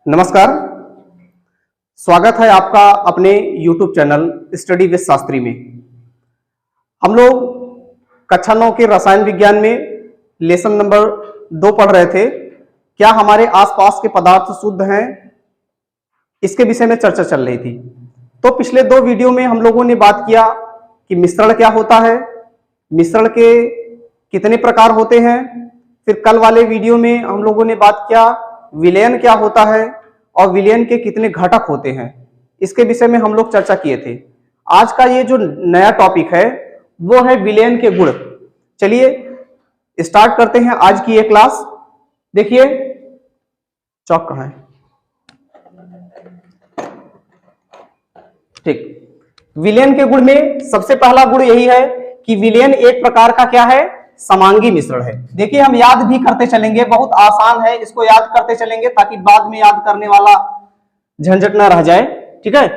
नमस्कार, स्वागत है आपका अपने YouTube channel study with Shastri में। हम लोग कक्षा 9 के रसायन विज्ञान में लेसन नंबर 2 पढ़ रहे थे। क्या हमारे आसपास के पदार्थ शुद्ध हैं, इसके विषय में चर्चा चल रही थी। तो पिछले 2 वीडियो में हम लोगों ने बात किया कि मिश्रण क्या होता है, मिश्रण के कितने प्रकार होते हैं। फिर कल वाले वीडियो में हम लोगों ने बात किया विलयन क्या होता है और विलयन के कितने घटक होते हैं, इसके विषय में हम लोग चर्चा किए थे। आज का ये जो नया टॉपिक है वो है विलयन के गुण। चलिए स्टार्ट करते हैं आज की ये क्लास। देखिए चौक कहाँ है, ठीक। विलयन के गुण में सबसे पहला गुण यही है कि विलयन एक प्रकार का क्या है, समांगी मिश्रण है। देखिए हम याद भी करते चलेंगे, बहुत आसान है, इसको याद करते चलेंगे ताकि बाद में याद करने वाला झंझट ना रह जाए, ठीक है।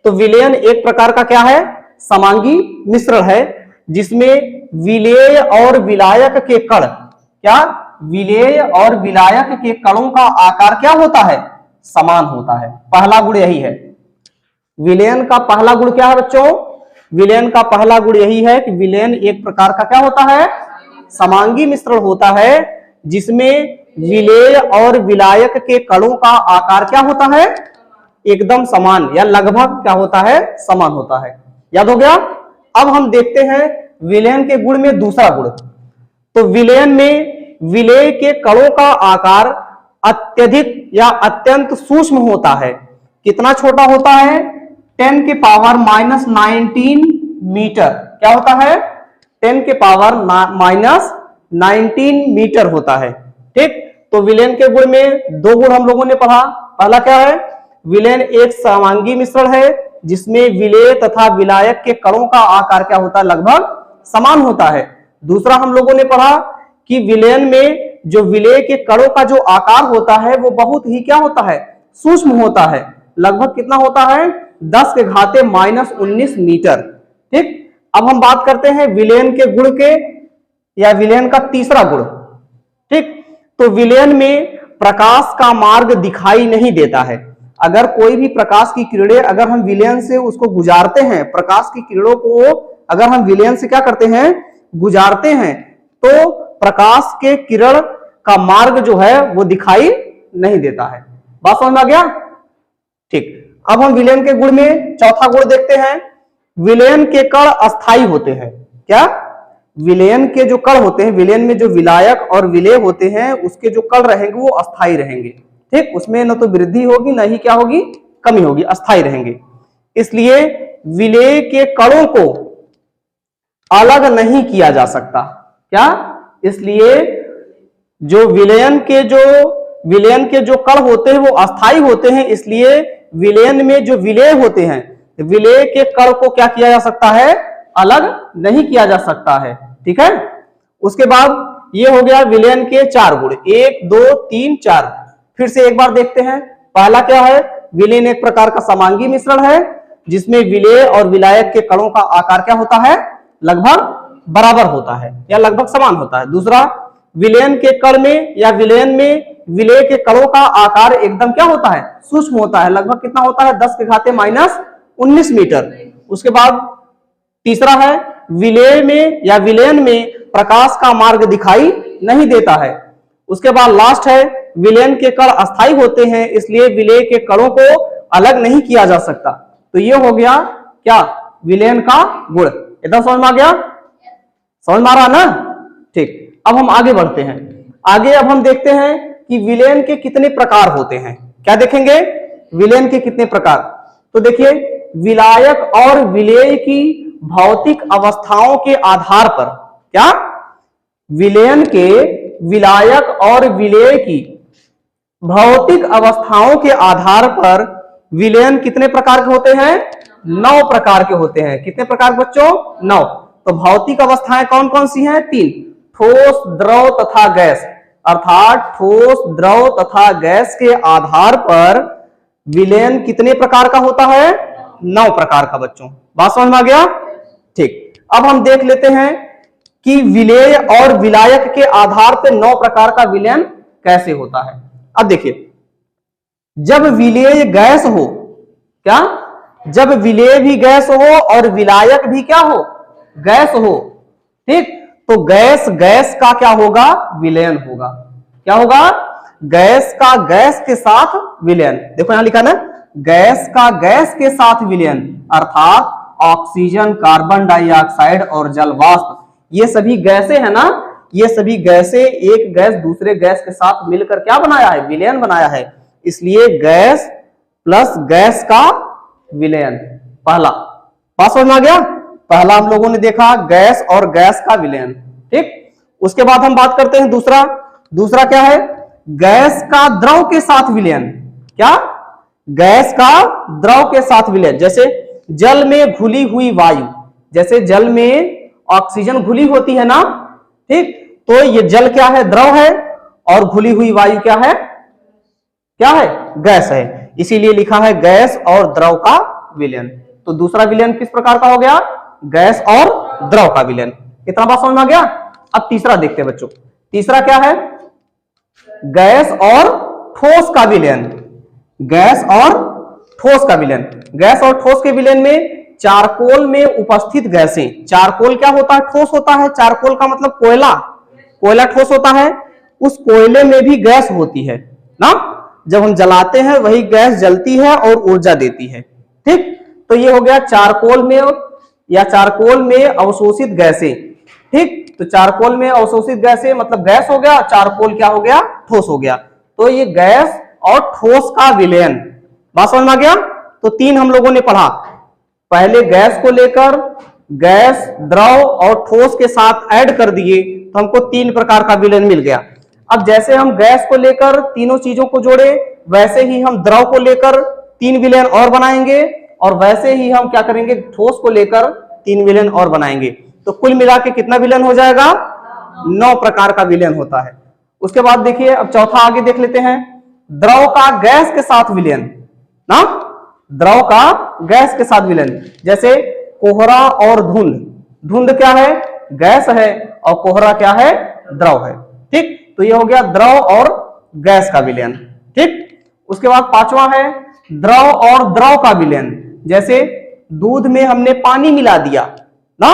तो विलयन एक प्रकार का क्या है, समांगी मिश्रण है, जिसमें विलेय और विलायक के कण, क्या विलेय और विलायक के कणों का आकार क्या होता है, समान होता है। पहला गुण यही है। विलयन का पहला गुण क्या है बच्चों, विलयन का पहला गुण यही है कि विलयन एक प्रकार का क्या होता है, समांगी मिश्रण होता है, जिसमें विलेय और विलायक के कणों का आकार क्या होता है, एकदम समान या लगभग क्या होता है, समान होता है। याद हो गया। अब हम देखते हैं विलयन के गुण में दूसरा गुण। तो विलयन में विलेय के कणों का आकार अत्यधिक या अत्यंत सूक्ष्म होता है। कितना छोटा होता है, 10 के पावर -19 मीटर। क्या होता है, 10 के पावर -19 मीटर होता है, ठीक। तो विलयन के गुण में 2 गुण हम लोगों ने पढ़ा। पहला क्या है, विलयन एक समांगी मिश्रण है, जिसमें विलेय तथा विलायक के कणों का आकार क्या होता है, लगभग समान होता है। दूसरा हम लोगों ने पढ़ा कि विलयन में जो विलेय के कणों का जो आकार होता है वो बहुत ही क्या होता है, सूक्ष्म होता है। लगभग कितना होता है, 10 के घाते -19 मीटर, ठीक। अब हम बात करते हैं विलयन के गुण के या विलयन का तीसरा गुण, ठीक। तो विलयन में प्रकाश का मार्ग दिखाई नहीं देता है। अगर कोई भी प्रकाश की किरणें अगर हम विलयन से उसको गुजारते हैं, प्रकाश की किरणों को अगर हम विलयन से क्या करते हैं, गुजारते हैं, तो प्रकाश के किरण का मार्ग जो है वो दिखाई नहीं देता है। बात समझ में आ गया, ठीक। अब हम विलयन के गुण में चौथा गुण देखते हैं। विलयन के कण अस्थायी होते हैं। क्या, विलयन के जो कण होते हैं, विलयन में जो विलायक और विलेय होते हैं, उसके जो कण रहेंगे वो अस्थायी रहेंगे, ठीक। उसमें न तो वृद्धि होगी न ही क्या होगी, कमी होगी, अस्थायी रहेंगे। इसलिए विलेय के कणों को अलग नहीं किया जा सकता। क्या, इसलिए जो विलयन के जो कण होते हैं वो अस्थायी होते हैं, इसलिए विलयन में जो विलेय होते हैं, विलेय के कण को क्या किया जा सकता है, अलग नहीं किया जा सकता है, ठीक है। उसके बाद ये हो गया विलयन के 4 गुण, 1 2 3 4। फिर से एक बार देखते हैं। पहला क्या है, विलयन एक प्रकार का समांगी मिश्रण है, जिसमें विलेय और विलायक के कणों का आकार क्या होता है, लगभग बराबर होता है या लगभग समान होता है। दूसरा, विलयन के कण में या विलयन में विलेय के कणों का आकार एकदम क्या होता है, सूक्ष्म होता है। लगभग कितना होता है, 10 के घाते -19 मीटर। उसके बाद तीसरा है, विलेय में या विलयन में प्रकाश का मार्ग दिखाई नहीं देता है। उसके बाद लास्ट है, विलयन के कण अस्थायी होते हैं, इसलिए विलेय के कणों को अलग नहीं किया जा सकता। तो ये हो गया क्या, विलयन का गुण। एकदम समझ में आ गया, समझ में आ रहा ना, ठीक। अब हम आगे बढ़ते हैं। आगे अब हम देखते हैं कि विलयन के कितने प्रकार होते हैं। क्या देखेंगे, विलयन के कितने प्रकार। तो देखिए, विलायक और विलेय की भौतिक अवस्थाओं के आधार पर, क्या, विलयन के विलायक और विलेय की भौतिक अवस्थाओं के आधार पर विलयन कितने प्रकार के होते हैं, 9 प्रकार के होते हैं। कितने प्रकार बच्चों, 9। तो भौतिक अवस्थाएं कौन कौन सी हैं, 3, ठोस, द्रव तथा गैस। अर्थात ठोस, द्रव तथा गैस के आधार पर विलयन कितने प्रकार का होता है, 9 प्रकार का। बच्चों बात समझ में आ गया, ठीक। अब हम देख लेते हैं कि विलेय और विलायक के आधार पर 9 प्रकार का विलयन कैसे होता है। अब देखिए, जब विलेय गैस हो, क्या, जब विलेय भी गैस हो और विलायक भी क्या हो, गैस हो, ठीक, तो गैस गैस का क्या होगा, विलयन होगा। क्या होगा, गैस का गैस के साथ विलयन। देखो यहां लिखा ना, गैस का गैस के साथ विलयन, अर्थात ऑक्सीजन, कार्बन डाइऑक्साइड और जल वाष्प, ये सभी गैसें है ना, ये सभी गैसें एक गैस दूसरे गैस के साथ मिलकर क्या बनाया है, विलयन बनाया है। इसलिए गैस प्लस गैस का विलयन, पहला बात समझ में आ गया। पहला हम लोगों ने देखा गैस और गैस का विलयन, ठीक। उसके बाद हम बात करते हैं दूसरा। दूसरा क्या है, गैस का द्रव के साथ विलयन। क्या, गैस का द्रव के साथ विलयन। जैसे जल में घुली हुई वायु, जैसे जल में ऑक्सीजन घुली होती है ना, ठीक, तो ये जल क्या है, द्रव है, और घुली हुई वायु क्या है, क्या है, गैस है। इसीलिए लिखा है गैस और द्रव का विलयन। तो दूसरा विलयन किस प्रकार का हो गया, गैस और द्रव का विलयन। इतना बात समझ में आ गया। अब तीसरा देखते हैं बच्चों। तीसरा क्या है, गैस और ठोस का विलयन। गैस और ठोस का विलयन। गैस और ठोस के विलयन में चारकोल में उपस्थित गैसें, चारकोल क्या होता है, ठोस होता है। चारकोल का मतलब कोयला, कोयला ठोस होता है। उस कोयले में भी गैस होती है ना, जब हम जलाते हैं वही गैस जलती है और ऊर्जा देती है, ठीक। तो ये हो गया चारकोल में या चारकोल में अवशोषित गैसें, ठीक। तो चारकोल में अवशोषित गैसें मतलब गैस हो गया, चारकोल क्या हो गया, ठोस हो गया। तो ये गैस और ठोस का विलयन, बात समझ में आ गया। तो तीन हम लोगों ने पढ़ा, पहले गैस को लेकर गैस, द्रव और ठोस के साथ ऐड कर दिए तो हमको तीन प्रकार का विलयन मिल गया। अब जैसे हम गैस को लेकर तीनों चीजों को जोड़े, वैसे ही हम द्रव को लेकर तीन विलयन और बनाएंगे, और वैसे ही हम क्या करेंगे, ठोस को लेकर तीन विलयन और बनाएंगे। तो कुल मिला के कितना विलयन हो जाएगा, 9 प्रकार का विलयन होता है। उसके बाद देखिए, अब चौथा आगे देख लेते हैं, द्रव का गैस के साथ विलयन ना, द्रव का गैस के साथ विलयन। जैसे कोहरा और धुंध, धुंध क्या है, गैस है, और कोहरा क्या है, द्रव है, ठीक। तो ये हो गया द्रव और गैस का विलयन, ठीक। उसके बाद पांचवा है द्रव और द्रव का विलयन। जैसे दूध में हमने पानी मिला दिया ना,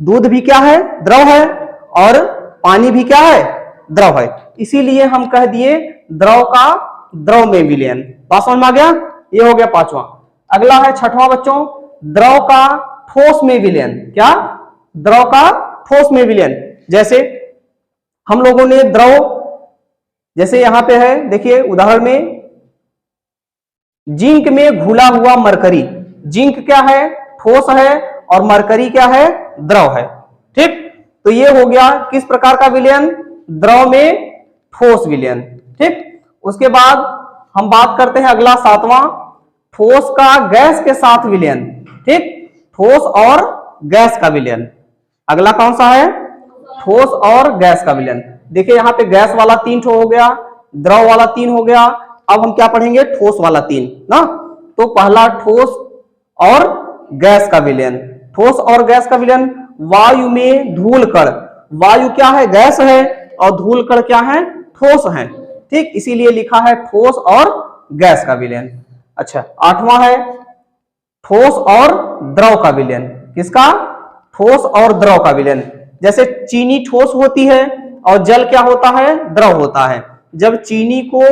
दूध भी क्या है, द्रव है, और पानी भी क्या है, द्रव है। इसीलिए हम कह दिए द्रव का द्रव में विलयन। बात समझ में आ गया। ये हो गया पांचवा। अगला है छठवां बच्चों, द्रव का ठोस में विलयन। क्या, द्रव का ठोस में विलयन। जैसे हम लोगों ने द्रव, जैसे यहां पे है देखिए उदाहरण में, जिंक में घुला हुआ मरकरी। जिंक क्या है, ठोस है, और मरकरी क्या है, द्रव है, ठीक। तो ये हो गया किस प्रकार का विलयन, द्रव में ठोस विलयन, ठीक। उसके बाद हम बात करते हैं अगला सातवां, ठोस का गैस के साथ विलयन, ठीक। ठोस और गैस का विलयन। अगला कौन सा है, ठोस और गैस का विलयन। देखिए यहाँ पे गैस वाला 3 ठो हो गया, द्रव वाला 3 हो गया। अब हम क्या पढ़ेंगे, ठोस वाला 3 ना। तो पहला ठोस और गैस का विलयन। ठोस और गैस का विलयन, वायु में धूल कण, वायु क्या है, गैस है, और धूल कण क्या है, ठोस है, ठीक। इसीलिए लिखा है ठोस और गैस का विलयन। अच्छा, आठवां है ठोस और द्रव का विलयन। किसका, ठोस और द्रव का विलयन। जैसे चीनी ठोस होती है और जल क्या होता है, द्रव होता है। जब चीनी को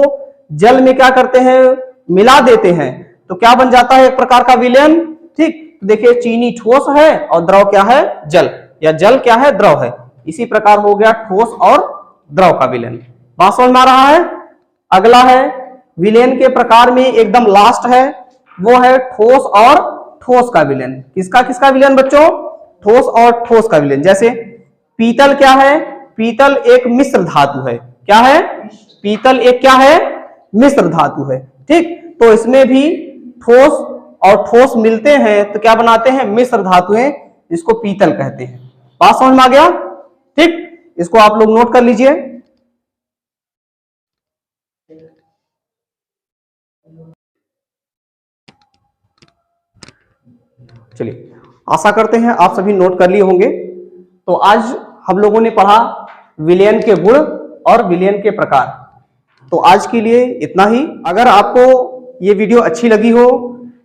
जल में क्या करते हैं, मिला देते हैं, तो क्या बन जाता है, एक प्रकार का विलयन, ठीक। देखिए चीनी ठोस है और द्रव क्या है, जल, या जल क्या है, द्रव है। इसी प्रकार हो गया ठोस और द्रव का विलयन। बात समझ में आ रहा है। अगला है विलयन के प्रकार में एकदम लास्ट है, वो है ठोस और ठोस का विलयन। किसका किसका विलयन बच्चों, ठोस और ठोस का विलयन। जैसे पीतल क्या है, पीतल एक मिश्र धातु है। क्या है, पीतल एक क्या है, मिश्र धातु है, ठीक। तो इसमें भी ठोस और ठोस मिलते हैं तो क्या बनाते हैं, मिश्र धातुएं, जिसको पीतल कहते हैं। बात समझ में आ गया, ठीक। इसको आप लोग नोट कर लीजिए। चलिए, आशा करते हैं आप सभी नोट कर लिए होंगे। तो आज हम लोगों ने पढ़ा विलयन के गुण और विलयन के प्रकार। तो आज के लिए इतना ही। अगर आपको ये वीडियो अच्छी लगी हो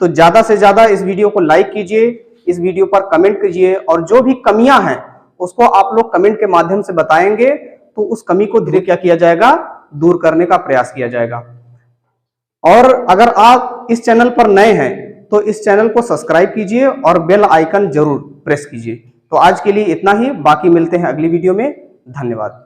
तो ज्यादा से ज्यादा इस वीडियो को लाइक कीजिए, इस वीडियो पर कमेंट कीजिए, और जो भी कमियां हैं उसको आप लोग कमेंट के माध्यम से बताएंगे तो उस कमी को धीरे क्या किया जाएगा, दूर करने का प्रयास किया जाएगा। और अगर आप इस चैनल पर नए हैं तो इस चैनल को सब्सक्राइब कीजिए और बेल आइकन जरूर प्रेस कीजिए। तो आज के लिए इतना ही, बाकी मिलते हैं अगली वीडियो में। धन्यवाद।